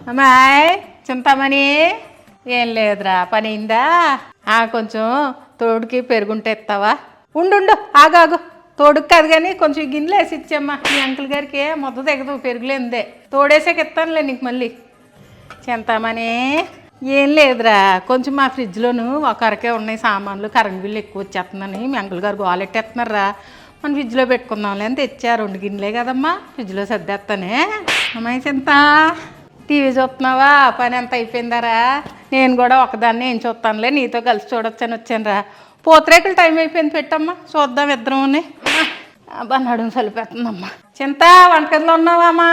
అమ్మాయి చింతామణి ఏం లేదురా పని అయిందా కొంచెం తోడుకి పెరుగుంటే ఇస్తావా ఉండు ఆగాగు తోడుకు కాదు కానీ కొంచెం గిన్నెలు వేసి ఇచ్చామ్మా మీ అంకుల్ గారికి మొద్ద దిగదు పెరుగులేందే తోడేసాక ఇస్తానులే నీకు మళ్ళీ చింతామణి ఏం లేదురా కొంచెం మా ఫ్రిడ్జ్లోను ఒక అరకే ఉన్నాయి సామాన్లు కరెంట్ బిల్లు ఎక్కువ వచ్చేస్తుందని మీ అంకుల్ గారు గోలెట్టేస్తున్నారా మన ఫ్రిడ్జ్లో పెట్టుకుందాంలే అని తెచ్చా 2 గిన్నెలే కదమ్మా ఫ్రిడ్జ్లో సర్దేస్తానే అమ్మాయి చింత టీవీ చూస్తున్నావా పని ఎంత అయిపోయిందారా నేను కూడా ఒకదాన్ని ఏం చూస్తానులే నీతో కలిసి చూడొచ్చని వచ్చానురా పూతరేకులు టైం అయిపోయింది పెట్టమ్మా చూద్దాం ఇద్దరం అబ్బా నడుము సలిపెడుతుందమ్మా చింత వంటగదిలో ఉన్నావామ్మా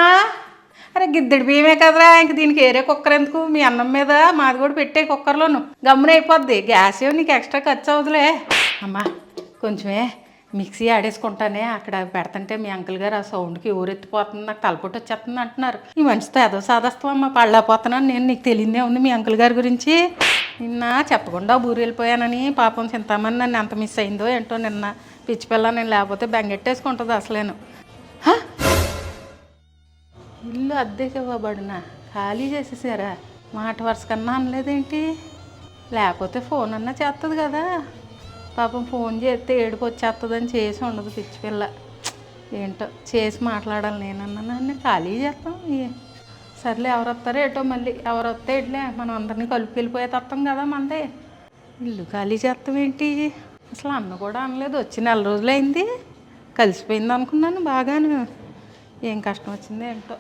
అరే గిద్దెడి బియ్యమే కదరా ఇంక దీనికి ఏరే కుక్కర్ ఎందుకు మీ అన్నం మీద మాది కూడా పెట్టే కుక్కర్లోను గమ్మున అయిపోద్ది గ్యాస్ నీకు ఎక్స్ట్రా ఖర్చు అవుతులే అమ్మా కొంచెమే మిక్సీ ఆడేసుకుంటానే అక్కడ పెడతంటే మీ అంకుల్ గారు ఆ సౌండ్కి ఊరెత్తిపోతుంది నాకు తలపోటు వచ్చేస్తుంది అంటున్నారు ఈ మనిషితో ఏదో సాధిస్తామమ్మా పళ్ళపోతున్నాను నేను నీకు తెలియదే ఉంది మీ అంకుల్ గారి గురించి నిన్న చెప్పకుండా ఊరు వెళ్ళిపోయానని పాపం చింతామని నన్ను ఎంత మిస్ అయిందో ఏంటో నిన్న పిచ్చి పిల్ల నేను లేకపోతే బెంగెట్టేసుకుంటుంది అసలేను ఇల్లు అద్దెకి ఇవ్వబడిన ఖాళీ చేసేసారా మాట వరుస కన్నా అనలేదేంటి లేకపోతే ఫోన్ అన్నా చేస్తుంది కదా పాపం ఫోన్ చేస్తే ఏడుపు వచ్చేస్తుందని చేసి ఉండదు పిచ్చి పిల్ల ఏంటో చేసి మాట్లాడాలి నేనన్నా నన్ను ఖాళీ చేస్తాం సర్లే ఎవరు వస్తారో ఏటో మళ్ళీ ఎవరు వస్తే ఇట్లే మనం అందరినీ కలుపు వెళ్ళిపోయే తత్వం కదా మనదే ఇల్లు ఖాళీ చేస్తాం ఏంటి అసలు అన్న కూడా అనలేదు వచ్చి 4 రోజులు అయింది కలిసిపోయింది అనుకున్నాను బాగాను ఏం కష్టం వచ్చిందో ఏంటో